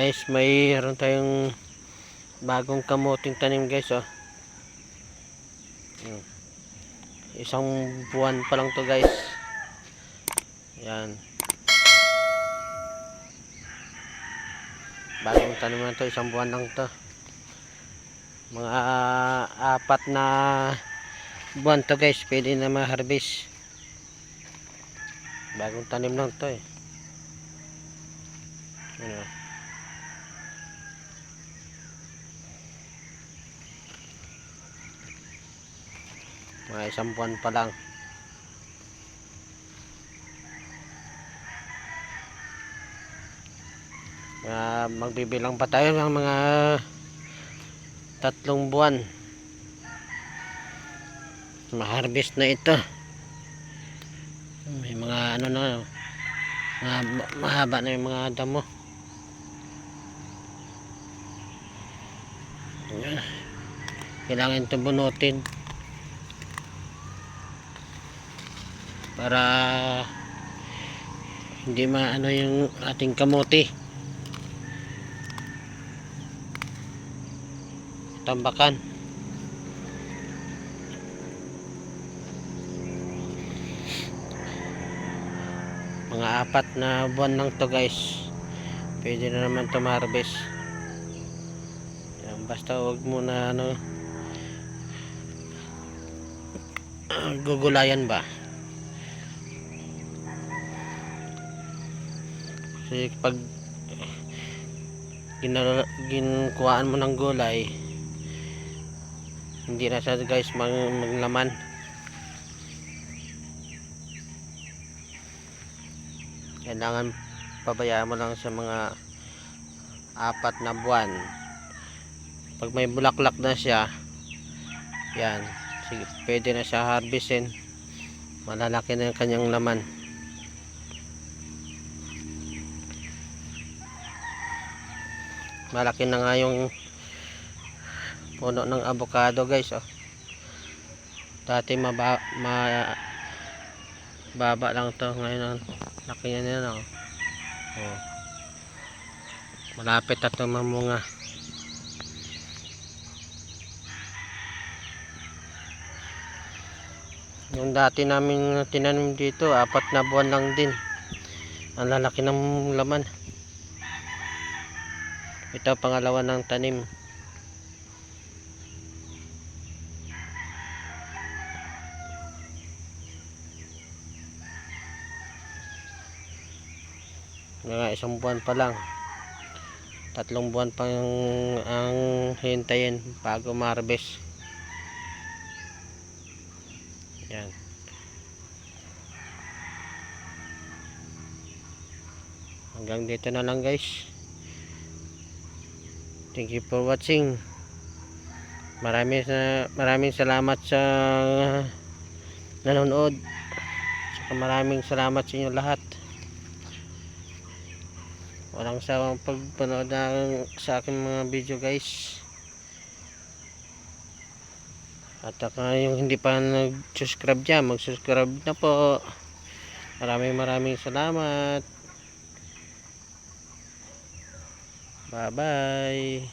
guys, mayroon tayong bagong kamuting tanim guys, oh. Isang buwan pa lang to guys. Yan. Bagong tanim na to, isang buwan lang to. Mga 4 na buwan to guys, pwede na ma-harvest. Bagong tanim lang to eh. Ano? Mga isang buwan pa lang. Magbibilang pa tayo ng mga 3 buwan. Ma-harvest na ito. May mga ano na, mahaba na yung mga damo. Kailangan ito bunutin para hindi maano yung ating kamote, tambakan. Mga 4 na buwan lang to guys, pwede na naman to ma-harvest. Basta huwag muna ano, gugulayan ba, kasi pag ginkuhaan mo ng gulay, hindi na siya guys maglaman. Kailangan pabayaan mo lang sa mga 4 na buwan. Pag may bulaklak na siya, yan, sige, pwede na siya harvestin. Malalaki na yung kanyang laman. Malaki na nga yung puno ng avocado guys, oh. Dati baba lang to, ngayon laki niya na, oh. Oh. Malapit na ito mamunga. Yung dati namin tinanim dito, 4 na buwan lang din. Ang lalaki ng laman. Ito pangalawa ng tanim. Mga isang buwan pa lang. 3 buwan pa ang hintayin bago ma-harvest. Yan. Hanggang dito na lang guys. Thank you for watching. Maraming salamat sa nanonood. Saka maraming salamat sa inyo lahat. Walang sawang pagpanood sa aking mga video guys. At yung hindi pa nag-subscribe dyan, mag-subscribe na po. Maraming salamat. Bye bye.